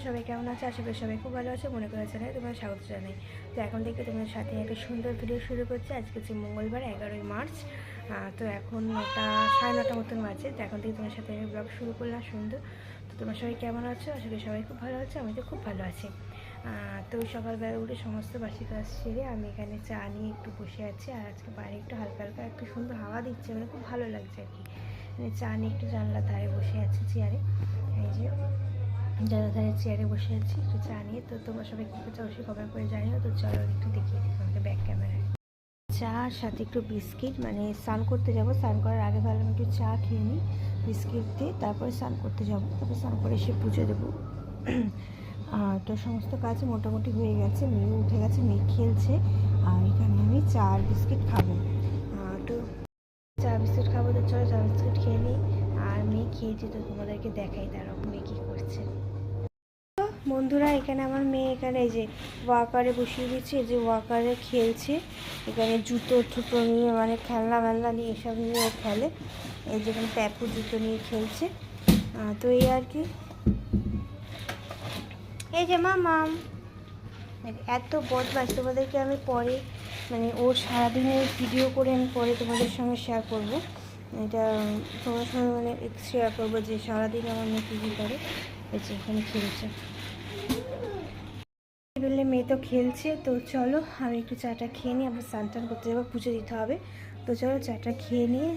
সবাই কেমন আছে? আশা করি সবাই খুব ভালো আছে। মনে করে জানাই তোমার স্বাগত জানাই। তো এখন থেকে তোমাদের সাথে একটা সুন্দর ভিডিও শুরু করছি। আজকে হচ্ছে মঙ্গলবার 11ই মার্চ। তো এখন 9:30 মতন বাজে। তো এখন থেকে তোমার সাথে আমি ব্লগ শুরু করলাম সুন্দর। তো তোমার সবাই কেমন আছো? আশা করি সবাই খুব ভালো আছে। আমি তো খুব ভালো আছি। তো সকালবেলা উঠে সমস্ত বাসি কাজ সেরে আমি এখানে চা নিয়ে একটু বসে আছি। আর আজকে বাইরে একটু হালকা হালকা একটু সুন্দর হাওয়া দিচ্ছে, মানে খুব ভালো লাগছে আর কি। চা নিয়ে একটু জানলার ধারে বসে আছি চেয়ারে। এই যে জানলার ধারে চেয়ারে বসে আছি একটু চা নিয়ে। তো তোমরা সবাই কী করছো অবশ্যই কমেন্ট করে জানিও। তো চলো একটু দেখিয়ে দিই তোমাকে ব্যাক ক্যামেরায়। চা আর সাথে একটু বিস্কিট, মানে স্নান করতে যাবো, স্নান করার আগে ভাবলাম একটু চা খেয়ে নিই বিস্কিট দিয়ে, তারপরে স্নান করতে যাবো, তারপরে স্নান করে এসে পুজো দেবো। তো সমস্ত কাজ মোটামুটি হয়ে গেছে, মেয়ে উঠে গেছে, মেয়ে খেলছে। আর এখানে আমি চা আর বিস্কিট খাবো। তো চা বিস্কিট খাবো, তো চলো চা বিস্কিট খেয়ে নিই। আর মেয়ে খেয়েছি, তো তোমাদেরকে দেখাই তারা মেয়ে কী করছে। বন্ধুরা, এখানে আমার মেয়ে এখানে এই যে ওয়াকারে বসিয়ে দিচ্ছে, এই যে ওয়াকারে খেলছে। এখানে জুতো টুতো নিয়ে, মানে খেলনা মেলনা নিয়ে এসব নিয়ে ও খেলে। এই যেখানে ট্যাপু জুতো নিয়ে খেলছে। তো এই আর কি। এই যে মাম এত বদমাস, তোমাদেরকে আমি পরে মানে ওর সারাদিনের ভিডিও করে আমি পরে তোমাদের সঙ্গে শেয়ার করবো। এটা তোমার সঙ্গে মানে শেয়ার করবো যে সারাদিন আমার মেয়ে কী করে। এই যে এখানে খেলছে বললে, মেয়ে তো খেলছে। তো চলো আমি একটু চাটা খেয়ে নিই, আবার স্নান টান করতে যাবো, পুজো দিতে হবে। তো চলো চাটা খেয়ে নিয়ে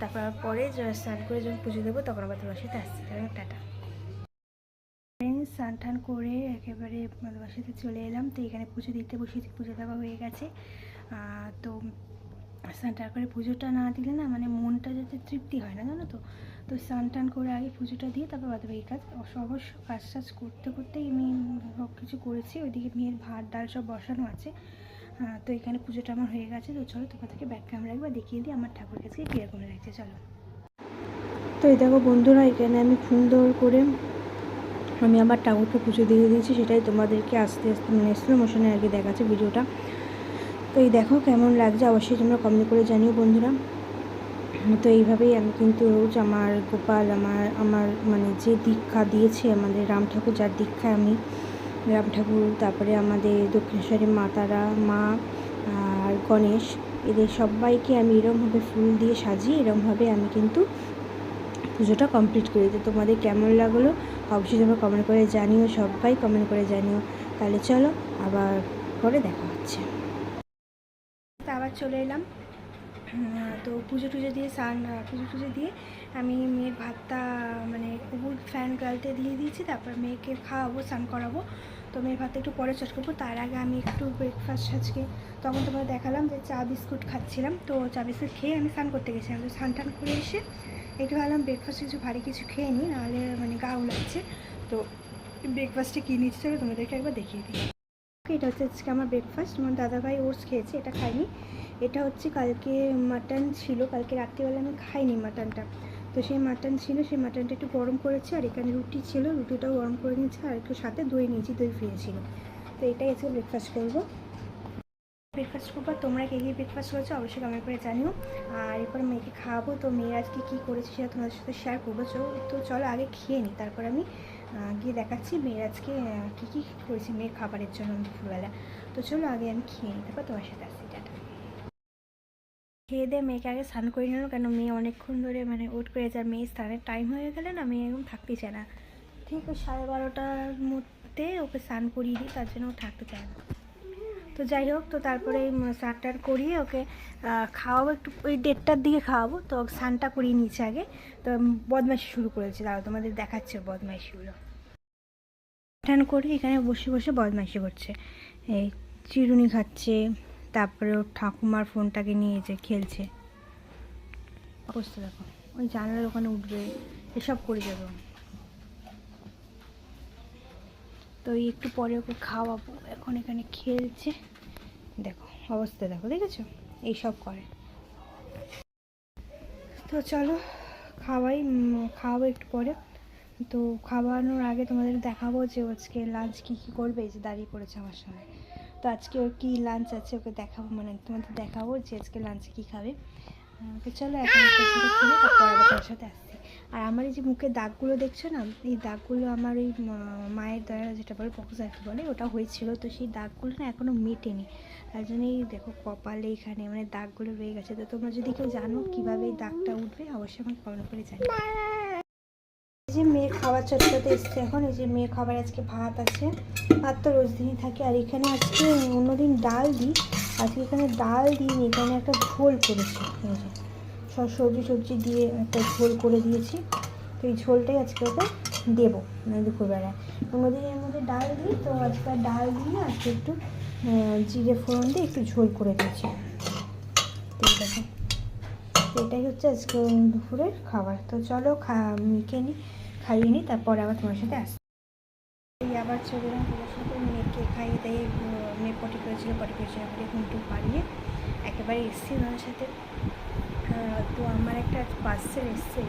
তারপর পরে স্নান করে যখন পুজো দেবো তখন আবার তোমার সাথে আসছি। টাটা। স্নান টান করে একেবারে তোমার সাথে চলে এলাম। তো এখানে পুজো দিতে বসেছি, পুজো দেওয়া হয়ে গেছে। তো স্নান টান করে পুজোটা না দিলে না, মানে মনটা যাতে তৃপ্তি হয় না, জানো তো। তো স্নান টান করে আগে পুজোটা দিয়ে তারপর বাদ বাকি কাজ। অবশ্য কাজ টাজ করতে করতেই আমি সব কিছু করেছি। ওইদিকে মেয়ের ভাত ডাল সব বসানো আছে। তো এখানে পুজোটা আমার হয়ে গেছে। তো চলো তোমাদেরকে ব্যাক ক্যামেরা একবার দেখিয়ে দিই আমার ঠাকুর কাছে কীরকম লাগছে। চলো। তো এই দেখো বন্ধুরা, এখানে আমি সুন্দর করে আমি আমার ঠাকুরকে পুজো দিয়ে দিয়েছি, সেটাই তোমাদেরকে আস্তে আস্তে মানে স্লো মোশনে আর কি দেখাচ্ছে ভিডিওটা। তো এই দেখো কেমন লাগছে অবশ্যই তোমরা কমেন্ট করে জানিও বন্ধুরা। তো এইভাবেই আমি কিন্তু রোজ আমার গোপাল আমার মানে যে দীক্ষা দিয়েছে আমাদের রাম ঠাকুর, যার দীক্ষায় আমি রাম ঠাকুর, তারপরে আমাদের দক্ষিণেশ্বরী মাতারা মা আর গণেশ, এদের সবাইকে আমি এরমভাবে ফুল দিয়ে সাজিয়ে এরমভাবে আমি কিন্তু পুজোটা কমপ্লিট করে দিই। তোমাদের কেমন লাগলো অবশ্যই তোমরা কমেন্ট করে জানিও, সবাই কমেন্ট করে জানিও। তাহলে চলো আবার পরে দেখা হচ্ছে। আবার চলে এলাম। তো পুজো টুজো দিয়ে পুজো টুজো দিয়ে আমি মেয়ের ভাতটা মানে উপর ফ্যান গালতে দিয়ে দিয়েছি। তারপর মেয়েকে খাওয়াবো, স্নান করাবো। তো মেয়ের ভাতটা একটু পরে চট করবো। তার আগে আমি একটু ব্রেকফাস্ট আজকে তখন তোমাদের দেখালাম যে চা বিস্কুট খাচ্ছিলাম। তো চা বিস্কুট খেয়ে আমি স্নান করতে গেছিলাম। তো স্নান টান করে এসে একটু ভাবলাম ব্রেকফাস্ট কিছু ভারী কিছু খেয়ে নিই, নাহলে মানে গা উলাচ্ছে। তো ব্রেকফাস্টে কী নিচ্ছি চলো তোমাদেরকে একবার দেখিয়ে দিই। এটা হচ্ছে আজকে আমার ব্রেকফাস্ট। আমার দাদাভাই ওটস খেয়েছে, এটা খাইনি। এটা হচ্ছে কালকে মাটন ছিল, কালকে রাত্রিবেলা আমি খাইনি মাটনটা। তো সেই মাটন ছিল, সেই মাটনটা একটু গরম করেছি। আর এখানে রুটি ছিল, রুটিটাও গরম করে নিয়েছি। আর একটু সাথে দই নিয়েছি, দই ফিরেছিল। তো এটাই আজকে ব্রেকফাস্ট করবো। তোমরা কে কী ব্রেকফাস্ট করেছো অবশ্যই কমেন্ট করে জানিও। আর এরপর মেয়েকে খাওয়াবো। তো মেয়ের আজকে কী করেছি সেটা তোমাদের সাথে শেয়ার করবো। তো চলো আগে খেয়ে নিই, তারপর আমি গিয়ে দেখাচ্ছি মেয়ের আজকে কী কী করেছি মেয়ের খাবারের জন্য দুপুরবেলা। তো চলো আগে আমি খেয়ে নিই, তারপর তোমার সাথে আসছি। টাটা। খেয়ে দিয়ে মেয়েকে আগে স্নান করে নিল, কেন মেয়ে অনেকক্ষণ ধরে মানে ওয়েট করে যায়। মেয়ে স্নানের টাইম হয়ে গেলে না মেয়ে একদম থাকতেই চায় না। ঠিক ওই 12:30টার মধ্যে ওকে স্নান করিয়ে দিই, তার জন্য ও থাকতে চায় না। তো যাই হোক, তো তারপরে স্নান করিয়ে ওকে খাওয়াবো, একটু ওই 1:30টার দিকে খাওয়াবো। তো স্নানটা করিয়ে নিচ্ছে আগে। তো বদমাইশি শুরু করেছে, তাও তোমাদের দেখাচ্ছে বদমাইশিগুলো। স্নান করে এখানে বসে বসে বদমাইশি করছে, এই চিরুনি খাচ্ছে, তারপরে ওর ঠাকুমার ফোনটাকে নিয়ে যে খেলছে। অবস্থা দেখো, ওই জানলার ওখানে উঠবে, এসব করে যাবে। তো একটু পরে ওকে খাওয়াবো, এখন এখানে খেলছে। দেখো অবস্থা দেখো, দেখেছো এইসব করে। তো চলো খাওয়াবো একটু পরে। তো খাওয়ানোর আগে তোমাদের দেখাবো যে আজকে লাঞ্চ কী কী করবে। এই যে দাঁড়িয়ে পড়েছে আমার সঙ্গে। তো আজকে ওর কী লাঞ্চ আছে ওকে দেখাবো, মানে তোমাদের দেখাবো যে আজকে লাঞ্চে কী খাবে। তো চলো এখন একটা সাথে খেলে তারপর আবার তোমার সাথে আসছি। আর আমার এই যে মুখের দাগগুলো দেখছো না, এই দাগগুলো আমার এই মায়ের দ্বারা যেটা বলে পক্স আর কি বলে ওটা হয়েছিল, তো সেই দাগগুলো না এখনও মেটেনি, তার জন্যই দেখো কপালে এখানে মানে দাগগুলো রয়ে গেছে। তো তোমরা যদি কেউ জানো কীভাবে এই দাগটা উঠবে অবশ্যই আমাকে কমেন্ট করে জানিও। এই যে মেয়ের খাবার চটচটে এসছে এখন। এই যে মেয়ের খাবার আজকে ভাত আছে, ভাত তো রোজ দিনই থাকে, আর এখানে আজকে অন্যদিন ডাল দিই, আজকে এখানে ডাল দিইনি, এখানে একটা ঝোল করেছি। এই যে সব সবজি দিয়ে একটা ঝোল করে দিয়েছি, তো এই ঝোলটাই আজকে ওকে দেবো মানে দুপুরবেলায়। অন্যদিন এর মধ্যে ডাল দিই, তো আজকে ডাল দিয়ে আজকে একটু জিরে ফোড়ন দিয়ে একটু ঝোল করে দিয়েছি। তো দেখো এটাই হচ্ছে আজকে দুপুরের খাবার। তো চলো মেখে নিই, খাইয়ে নিই, তারপর আবার তোমার সাথে আসি। আবার চলে এলাম তোমার সাথে, মেয়েকে খাইয়ে দিয়ে মেয়ে পটি করেছিল এখন একটু পারিয়ে একেবারে এসছি ওনার সাথে। তো আমার একটা পার্সেল এসছে,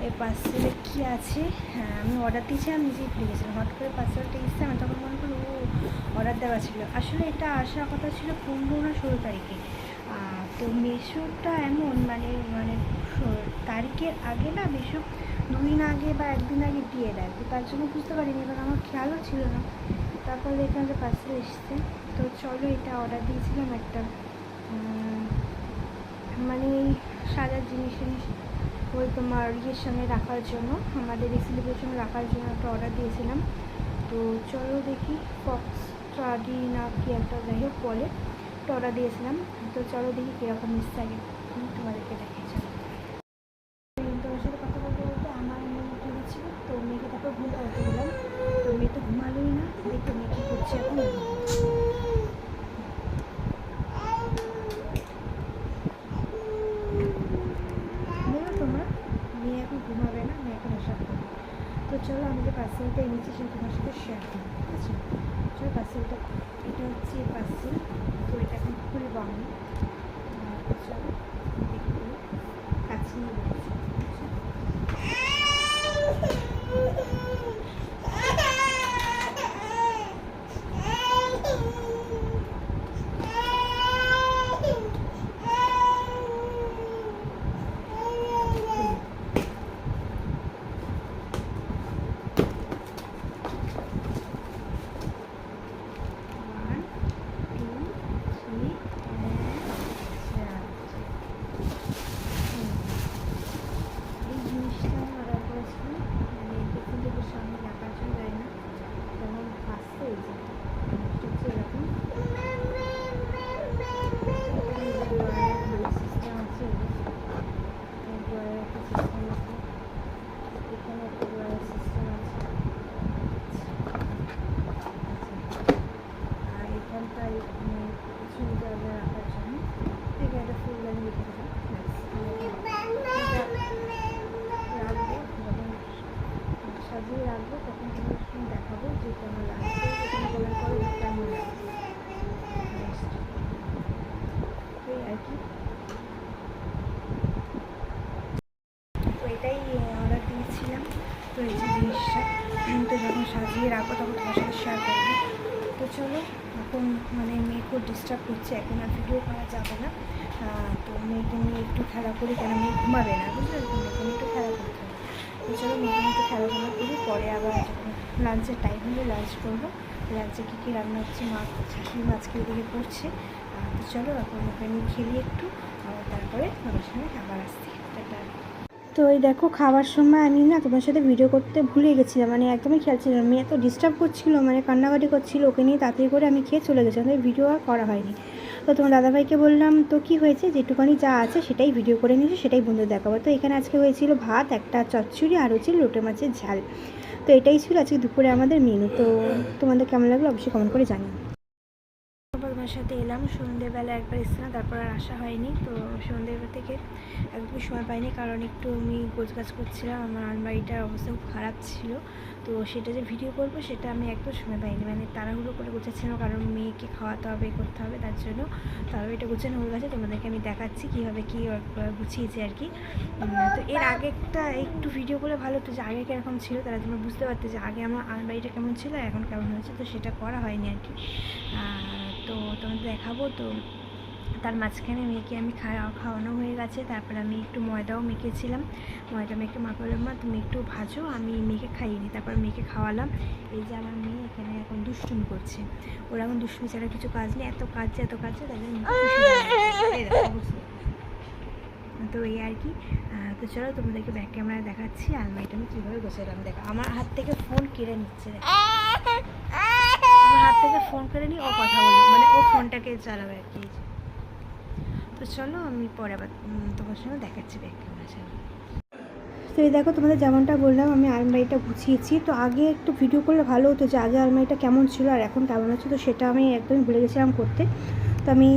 এই পার্সেলে কী আছে, হ্যাঁ আমি অর্ডার দিয়েছিলাম, নিজেই ভুলে গেছিলাম, হট করে পার্সেলটা এসছে, আমি তখন মনে করলো ও অর্ডার দেওয়া ছিল, আসলে এটা আসার কথা ছিল 15 না 16 তারিখে। তো মেশোটা এমন মানে মানে তারিখের আগে না, মেশো 2 দিন আগে বা 1 দিন আগে দিয়ে দেয়, তো তার জন্য বুঝতে পারিনি, এবার আমার খেয়ালও ছিল না। তারপর দেখলাম যে পার্সেল এসছে। তো চলো এটা অর্ডার দিয়েছিলাম একটা মানে এই সাজার জিনিস ওই তোমার ইয়ের সঙ্গে রাখার জন্য, আমাদের এই সেলিব্রেশনে রাখার জন্য একটা অর্ডার দিয়েছিলাম। তো চলো দেখি ফক্স স্টাডি না কি একটা যাই হোক বলে, একটা অর্ডার দিয়েছিলাম। তো চলো দেখি কীরকম এসছে, আগে তোমাদেরকে দেখিয়েছিলাম। তোমার সাথে কথা বলতে বলতে আমার মেয়ে উঠে গেছিল, তো মেয়েকে তারপর ঘুম পাড়াতে গেলাম, তো মেয়ে তো ঘুমালোই না, দেখতে মেয়ে কী করছে এখন। তোমার মেয়ে এখন ঘুমাবে না, মেয়ে এখন আশা করবে। তো চলো আমি যে পার্সেলটা এনেছি সেটা তোমার সাথে শেয়ার করি, ঠিক আছে? চলো পার্সেলটা, এটা হচ্ছে পার্সেল, তো এটা এখন খুলব আমি। চলো দেখি কাছে নিয়ে বলছি। সাজিয়ে রাখবো, তখন তোমার দেখাবো যে কেমন লাগছে, কলার করে কেমন লাগছে এই আর কি। তো এটাই অর্ডার দিয়েছিলাম, তো এই যে জিনিসটা, তো যখন সাজিয়ে রাখবো তখন তোমার সাথে শেয়ার করবো। তো চলো এখন মানে মেয়ে খুব ডিস্টার্ব করছে, এখন আর ভিডিও করা যাবে না। তো মেয়েকে নিয়ে একটু খেলা করি, কেন মেয়ে ঘুমাবে না, বুঝলে তো মেয়েকে নিয়ে একটু খেলা করতে হবে। তো চলো মেয়েকে নিয়ে একটু খেলাধুলা করি, পরে আবার যখন লাঞ্চের টাইম হলে লাঞ্চ করবো। লাঞ্চে কী কী রান্না হচ্ছে মা শাশুড়ি মা আজকে এদিকে করছে। তো চলো এখন ওকে নিয়ে খেলি একটু, তারপরে আমার সঙ্গে আবার আসছি। তো এই দেখো খাওয়ার সময় আমি না তোমার সাথে ভিডিও করতে ভুলে গেছিলাম, মানে একদমই খেয়াল ছিল, মেয়ে এত ডিস্টার্ব করছিল, মানে কান্নাকাটি করছিল, ওকে নিয়ে তাড়াতাড়ি করে আমি খেয়ে চলে গেছিলাম, তাই ভিডিও আর করা হয়নি। তো তোমার দাদাভাইকে বললাম তো কী হয়েছে, যেটুখানি যা আছে সেটাই ভিডিও করে নিয়েছি, সেটাই বন্ধু দেখাবো। তো এখানে আজকে হয়েছিল ভাত, একটা চচ্চড়ি, আর হচ্ছে লোটে মাছের ঝাল। তো এটাই ছিল আজকে দুপুরে আমাদের মেনু। তো তোমাদের কেমন লাগলো অবশ্যই কমেন্ট করে জানিও। তোমার সাথে এলাম সন্ধ্যেবেলা একবার এসেছিলাম, তারপর আর আসা হয়নি। তো সন্ধ্যেবেলা থেকে একদমই সময় পাইনি, কারণ একটু আমি গোছগাছ করছিলাম, আমার আলমারিটার অবস্থা খুব খারাপ ছিল, তো সেটা যে ভিডিও করবো সেটা আমি একদম সময় পাইনি, মানে তাড়াহুড়ো করে গোছাচ্ছিলাম, কারণ মেয়েকে খাওয়াতে হবে করতে হবে, তার জন্য তারপরে এটা গোছানো হয়ে গেছে। তোমাদেরকে আমি দেখাচ্ছি কীভাবে কী গুছিয়েছি আর কি। তো এর আগেরটা একটু ভিডিও করলে ভালো হতো, যে আগে কীরকম ছিল তারা তোমরা বুঝতে পারতে যে আগে আমার আলমারিটা কেমন ছিল এখন কেমন হয়েছে, তো সেটা করা হয়নি আর কি। তো তোমাদের দেখাবো। তো তার মাঝখানে মেয়েকে আমি খাওয়ানো হয়ে গেছে। তারপর আমি একটু ময়দাও মেখেছিলাম, ময়দা মেখে মা বললাম মা তুমি একটু ভাজো, আমি মেয়েকে খাইয়ে নিই। তারপর মেয়েকে খাওয়ালাম। এই যে আমার মেয়ে এখানে এখন দুষ্টুমি করছে, ওরা এখন দুষ্টুমি ছাড়া কিছু কাজ নেই, এত কাজ তাদের তো এই আর কি। তো চলো তোমাদেরকে ব্যাক ক্যামেরায় দেখাচ্ছি আলমারিটা আমি কীভাবে গোছালাম। দেখো আমার হাত থেকে ফোন কেড়ে নিচ্ছে, আমার হাত থেকে ফোন কেড়ে নিয়ে ও কথা বলবে, মানে ও ফোনটাকে চালাবে আর কি। তো চলো আমি পরে আবার তোমার সঙ্গে দেখাচ্ছি ব্যাক ক্যামেরা ছাড়া। তো এই দেখো তোমাদের যেমনটা বললাম আমি আলমারিটা গুছিয়েছি। তো আগে একটু ভিডিও করলে ভালো হতো যে আগে আলমারিটা কেমন ছিল আর এখন কেমন আছে, তো সেটা আমি একদমই ভুলে গেছিলাম করতে। তো আমি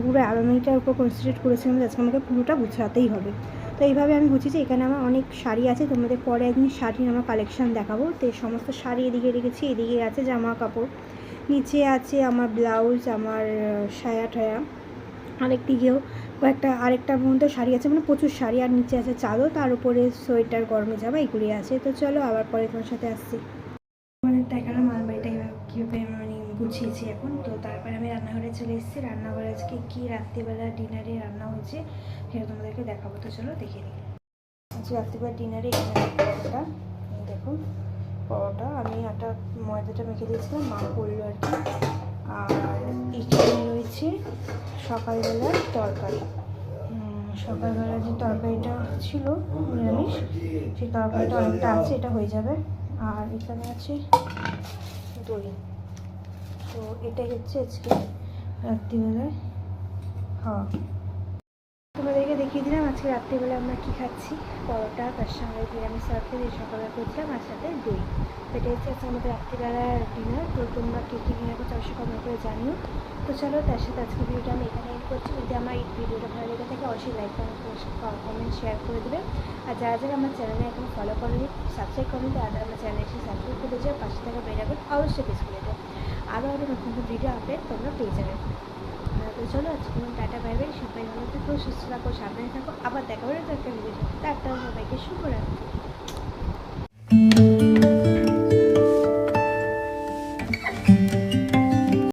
পুরো আলমারিটার উপর কনসেন্ট্রেট করেছিলাম যে আজকে আমাকে পুরোটা গুছাতেই হবে। তো এইভাবে আমি গুছিয়েছি। এখানে আমার অনেক শাড়ি আছে, তোমাদের পরে একদিন শাড়ির আমার কালেকশান দেখাবো। তো এই সমস্ত শাড়ি এদিকে রেখেছি, এদিকে আছে জামা কাপড়, নিচে আছে আমার ব্লাউজ, আমার সায়া ঠায়া, আরেকদিকেও আরেকটার মধ্যে শাড়ি আছে, মানে প্রচুর শাড়ি, আর নিচে আছে চাদর, তার উপরে সোয়েটার, গরমে জামা এগুলি আছে। তো চলো আবার পরে তোমার সাথে আসছি। মানে দেখালাম আলমারিটা কীভাবে মানে গুছিয়েছি এখন। তো তারপরে আমি রান্নাঘরে চলে এসেছি। রান্নাঘরে আজকে কী রাত্রিবেলা ডিনারে রান্না হয়েছে সেটা তোমাদেরকে দেখাবো। তো চলো দেখে নিই। আজকে রাত্রিবেলা ডিনারে এখানে পরোটা, দেখুন পরোটা আমি ময়দাটা মেখে দিয়েছিলাম, মা করলো আর কি। আর এখানে রয়েছে সকালবেলার তরকারি, সকালবেলার যে তরকারিটা ছিল নিরামিষ, সেই তরকারিটা অনেকটা আছে, এটা হয়ে যাবে। আর এখানে আছে দই। তো এটাই হচ্ছে আজকে রাত্রিবেলায় খাওয়া। তোমাদেরকে দেখিয়ে দিলাম আজকে রাত্রিবেলা আমরা কী খাচ্ছি, পরোটা, তার সঙ্গে নিরামিষ তরকারি সকালবেলা করছিলাম, আর সাথে দই। তো এটা হচ্ছে আজকে আমাদের রাত্রিবেলার ডিনার। তো তোমরা কে কী ডিনার করছো অবশ্যই কমেন্ট করে জানিও। তো চলো তার সাথে আজকে ভিডিওটা আমি এখানে এন্ড করছি। যদি আমার এই ভিডিওটা ভালো লেগে থাকে অবশ্যই লাইক কমেন্ট শেয়ার করে দেবে। আর যারা যারা আমার চ্যানেলে এখন ফলো করেনি সাবস্ক্রাইব করেনি, তারা আমার চ্যানেলে এসে সাবস্ক্রাইব করে যাও, পাশে থাকা বেল আইকন অবশ্যই প্রেস করে দেবে। আরও নতুন ভিডিও আপডেট তোমরা পেয়ে যাবে। তো চলো আজকে টাটা বাই বাই, সবাই ভালো থাকো, সুস্থ থাকো, সাবধানে থাকো, আবার দেখা হবে একটা ভিডিও। টাটা, সবাইকে শুভরাত্রি।